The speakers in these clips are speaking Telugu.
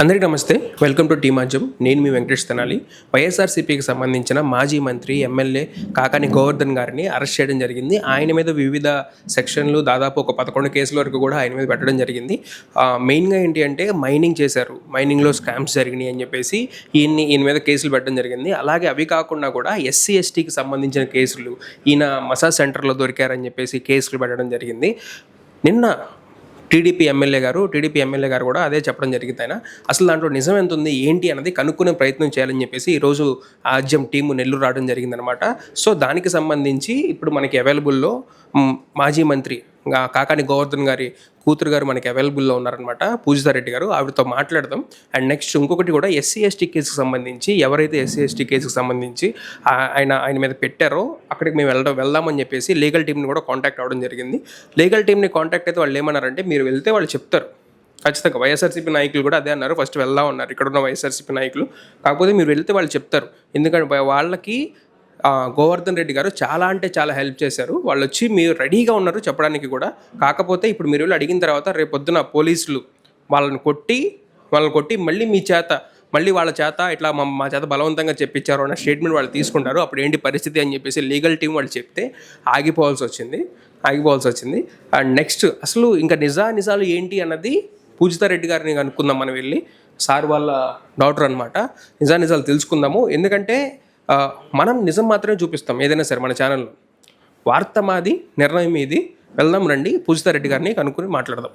అందరికీ నమస్తే. Welcome to T Madhyam. నేను మీ వెంకటేష్ తెనాలి. వైఎస్ఆర్సీపీకి సంబంధించిన మాజీ మంత్రి ఎమ్మెల్యే కాకాని గోవర్ధన్ గారిని అరెస్ట్ చేయడం జరిగింది. ఆయన మీద వివిధ సెక్షన్లు దాదాపు ఒక 11 కేసుల వరకు కూడా ఆయన మీద పెట్టడం జరిగింది. మెయిన్గా ఏంటి అంటే మైనింగ్ చేశారు, మైనింగ్లో స్కామ్స్ జరిగినాయి అని చెప్పేసి ఈయన మీద కేసులు పెట్టడం జరిగింది. అలాగే అవి కాకుండా కూడా ఎస్సీ ఎస్టీకి సంబంధించిన కేసులు, ఈయన మసాజ్ సెంటర్లో దొరికారని చెప్పేసి కేసులు పెట్టడం జరిగింది. నిన్న టీడీపీ ఎమ్మెల్యే గారు కూడా అదే చెప్పడం జరిగింది. ఆయన అసలు దాంట్లో నిజం ఎంత ఉంది ఏంటి అన్నది కనుక్కునే ప్రయత్నం చేయాలని చెప్పేసి ఈరోజు ఆజ్యం టీము నెల్లూరు రావడం జరిగిందనమాట. సో దానికి సంబంధించి ఇప్పుడు మనకి అవైలబుల్లో మాజీ మంత్రి కాకాని గోవర్ధన్ గారి కూతురు గారు మనకి అవైలబుల్లో ఉన్నారనమాట, పూజితారెడ్డి గారు. ఆవిడతో మాట్లాడదాం. అండ్ నెక్స్ట్ ఇంకొకటి కూడా ఎస్సీ ఎస్టీ కేసుకు సంబంధించి ఎవరైతే ఎస్సీ ఎస్టీ కేసుకు సంబంధించి ఆయన మీద పెట్టారో అక్కడికి మేము వెళ్దామని చెప్పేసి లీగల్ టీంని కూడా కాంటాక్ట్ అవ్వడం జరిగింది. లీగల్ టీంని కాంటాక్ట్ అయితే వాళ్ళు ఏమన్నారంటే, మీరు వెళ్తే వాళ్ళు చెప్తారు ఖచ్చితంగా. వైఎస్ఆర్సీపీ నాయకులు కూడా అదే అన్నారు, ఫస్ట్ వెళ్దాం అన్నారు ఇక్కడ ఉన్న వైఎస్ఆర్సీపీ నాయకులు. కాకపోతే మీరు వెళ్తే వాళ్ళు చెప్తారు, ఎందుకంటే వాళ్ళకి గోవర్ధన్ రెడ్డి గారు చాలా అంటే చాలా హెల్ప్ చేశారు. వాళ్ళు వచ్చి మీరు రెడీగా ఉన్నారు చెప్పడానికి కూడా. కాకపోతే ఇప్పుడు మీరు వెళ్ళి అడిగిన తర్వాత రేపు పొద్దున పోలీసులు వాళ్ళని కొట్టి మళ్ళీ వాళ్ళ చేత ఇట్లా మా చేత బలవంతంగా చెప్పించారు అన్న స్టేట్మెంట్ వాళ్ళు తీసుకుంటారు. అప్పుడు ఏంటి పరిస్థితి అని చెప్పేసి లీగల్ టీం వాళ్ళు చెప్తే ఆగిపోవాల్సి వచ్చింది. అండ్ నెక్స్ట్ అసలు ఇంకా నిజాలు ఏంటి అన్నది పూజితారెడ్డి గారిని కనుక్కుందాం. మనం వెళ్ళి సార్ వాళ్ళ డాక్టర్ అనమాట, నిజాలు తెలుసుకుందాము. ఎందుకంటే మనం నిజం మాత్రమే చూపిస్తాం ఏదైనా సరే మన ఛానల్లో. వార్త మాది, నిర్ణయం మీది. వెళ్దాం రండి, పూజితారెడ్డి గారిని కనుక్కొని మాట్లాడదాం.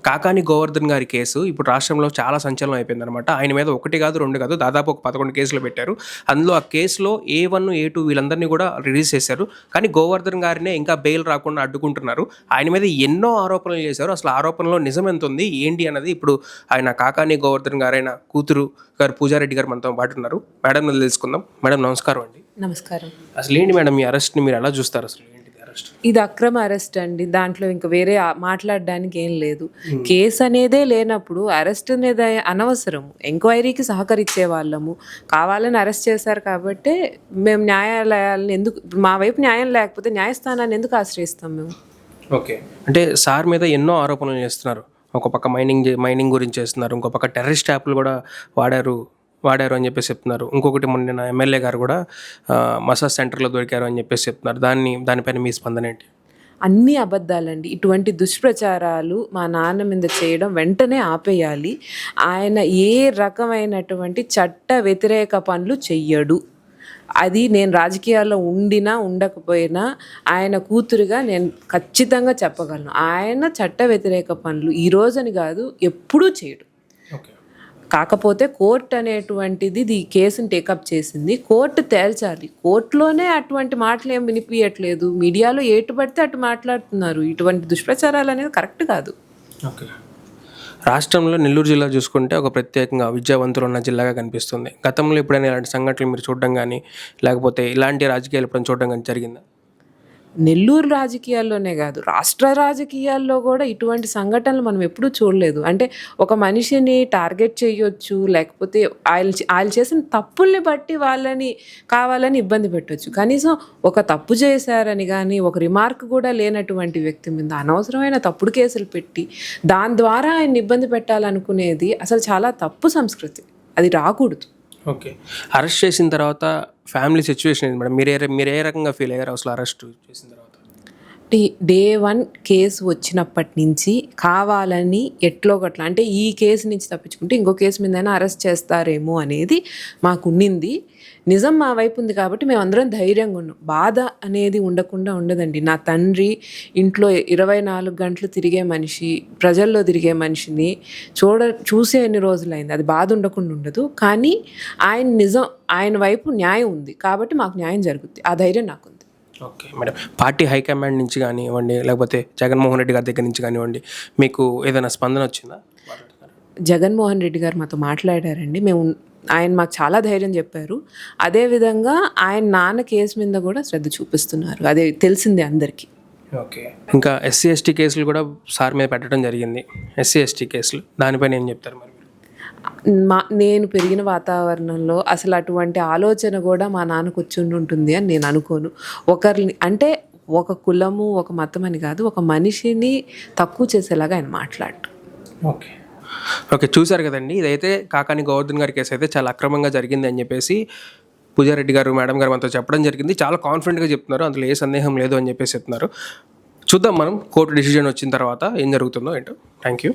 కాకాని గోవర్ధన్ గారి కేసు ఇప్పుడు రాష్ట్రంలో చాలా సంచలనం అయిపోయింది అనమాట. ఆయన మీద 1 కాదు 2 కాదు దాదాపు ఒక 11 కేసులు పెట్టారు. అందులో ఆ కేసులో A1 A2 వీళ్ళందరినీ కూడా రిలీజ్ చేశారు. కానీ గోవర్ధన్ గారినే ఇంకా బెయిల్ రాకుండా అడ్డుకుంటున్నారు. ఆయన మీద ఎన్నో ఆరోపణలు చేశారు. అసలు ఆరోపణలో నిజం ఎంత ఉంది ఏంటి అన్నది ఇప్పుడు ఆయన కాకాని గోవర్ధన్ గారైన కూతురు గారు పూజారెడ్డి గారు మనతో పాటు ఉన్నారు. మేడం తెలుసుకుందాం. మేడం నమస్కారం అండి. నమస్కారం. అసలు ఏంటి మేడం మీ అరెస్ట్ని మీరు ఎలా చూస్తారు? అసలు ఇది అక్రమ అరెస్ట్ అండి. దాంట్లో ఇంకా వేరే మాట్లాడడానికి ఏం లేదు. కేసు అనేదే లేనప్పుడు అరెస్ట్ అనేది అనవసరం. ఎంక్వైరీకి సహకరించే వాళ్ళము, కావాలని అరెస్ట్ చేశారు కాబట్టి మేము న్యాయాలయాలను మా వైపు న్యాయం లేకపోతే న్యాయస్థానాన్ని ఎందుకు ఆశ్రయిస్తాం మేము? ఓకే, అంటే సార్ మీద ఎన్నో ఆరోపణలు చేస్తున్నారు. ఒక పక్క మైనింగ్ గురించి చేస్తున్నారు, ఇంకో పక్క టెర్రరిస్ట్ యాప్లు కూడా వాడారు అని చెప్పేసి చెప్తున్నారు. ఇంకొకటి మొన్న ఎమ్మెల్యే గారు కూడా మసాజ్ సెంటర్లో దొరికారు అని చెప్పేసి చెప్తున్నారు. దానిపైన మీ స్పందన ఏంటి? అన్నీ అబద్ధాలండి. ఇటువంటి దుష్ప్రచారాలు మా నాన్న మీద చేయడం వెంటనే ఆపేయాలి. ఆయన ఏ రకమైనటువంటి చట్ట వ్యతిరేక పనులు చెయ్యడు. అది నేను రాజకీయాల్లో ఉండినా ఉండకపోయినా ఆయన కూతురుగా నేను ఖచ్చితంగా చెప్పగలను. ఆయన చట్ట వ్యతిరేక పనులు ఈ రోజని కాదు ఎప్పుడూ చేయడు. కాకపోతే కోర్టు అనేటువంటిది ఈ కేసుని టేకప్ చేసింది. కోర్టు తేల్చాలి. కోర్టులోనే అటువంటి మాటలు ఏం వినిపించట్లేదు. మీడియాలో ఏటు పడితే అటు మాట్లాడుతున్నారు. ఇటువంటి దుష్ప్రచారాలు అనేది కరెక్ట్ కాదు. ఓకే, రాష్ట్రంలో నెల్లూరు జిల్లా చూసుకుంటే ఒక ప్రత్యేకంగా విద్యావంతులు ఉన్న జిల్లాగా కనిపిస్తుంది. గతంలో ఎప్పుడైనా ఇలాంటి సంఘటనలు మీరు చూడడం కానీ, లేకపోతే ఇలాంటి రాజకీయాలు ఎప్పుడైనా చూడడం కానీ జరిగిందా? నెల్లూరు రాజకీయాల్లోనే కాదు, రాష్ట్ర రాజకీయాల్లో కూడా ఇటువంటి సంఘటనలు మనం ఎప్పుడూ చూడలేదు. అంటే ఒక మనిషిని టార్గెట్ చేయొచ్చు, లేకపోతే ఆయన చేసిన తప్పుల్ని బట్టి వాళ్ళని కావాలని ఇబ్బంది పెట్టవచ్చు. కనీసం ఒక తప్పు చేశారని కానీ ఒక రిమార్క్ కూడా లేనటువంటి వ్యక్తి మీద అనవసరమైన తప్పుడు కేసులు పెట్టి దాని ద్వారా ఆయన ఇబ్బంది పెట్టాలనుకునేది అసలు చాలా తప్పు సంస్కృతి. అది రాకూడదు. ఓకే, అరెస్ట్ చేసిన తర్వాత ఫ్యామిలీ సిచ్యువేషన్ ఏంటి మేడం? మీరు ఏ రకంగా ఫీల్ అయ్యారు అసలు అరెస్ట్ చేసిన తర్వాత? డే 1 కేసు వచ్చినప్పటి నుంచి కావాలని ఎట్లో గట్లా అంటే ఈ కేసు నుంచి తప్పించుకుంటే ఇంకో కేసు మీదైనా అరెస్ట్ చేస్తారేమో అనేది మాకు ఉండింది. నిజం మా వైపు ఉంది కాబట్టి మేము అందరం ధైర్యంగా ఉన్నాం. బాధ అనేది ఉండకుండా ఉండదండి. నా తండ్రి ఇంట్లో 24 గంటలు తిరిగే మనిషి, ప్రజల్లో తిరిగే మనిషిని చూసే ఎన్ని రోజులైంది. అది బాధ ఉండకుండా ఉండదు. కానీ ఆయన వైపు న్యాయం ఉంది కాబట్టి మాకు న్యాయం జరుగుద్ది. ఆ ధైర్యం నాకుంది. ఓకే మేడం, పార్టీ హైకమాండ్ నుంచి కానివ్వండి, లేకపోతే జగన్మోహన్ రెడ్డి గారి దగ్గర నుంచి కానివ్వండి, మీకు ఏదైనా స్పందన వచ్చిందా? జగన్మోహన్ రెడ్డి గారు మాతో మాట్లాడారండి. ఆయన మాకు చాలా ధైర్యం చెప్పారు. అదేవిధంగా ఆయన నాన్న కేసు మీద కూడా శ్రద్ధ చూపిస్తున్నారు. అదే తెలిసిందే అందరికీ. ఓకే, ఇంకా ఎస్సీ ఎస్టీ కేసులు కూడా సార్ మీద పెట్టడం జరిగింది. ఎస్సీ ఎస్టీ కేసులు దానిపైన ఏం చెప్తారు మరి? నేను పెరిగిన వాతావరణంలో అసలు అటువంటి ఆలోచన కూడా మా నాన్నకు వచ్చి ఉంటుంది అని నేను అనుకోను. ఒకరిని అంటే ఒక కులము ఒక మతం అని కాదు, ఒక మనిషిని తక్కువ చేసేలాగా ఆయన మాట్లాడు. ఓకే, ఓకే, చూశారు కదండి. ఇదైతే కాకాని గోవర్ధన్ గారి కేసు అయితే చాలా అక్రమంగా జరిగింది అని చెప్పేసి పూజారెడ్డి గారు, మేడం గారు మనతో చెప్పడం జరిగింది. చాలా కాన్ఫిడెంట్గా చెప్తున్నారు, అందులో ఏ సందేహం లేదు అని చెప్పేసి చెప్తున్నారు. చూద్దాం మనం కోర్టు డిసిజన్ వచ్చిన తర్వాత ఏం జరుగుతుందో ఏంటో. Thank you.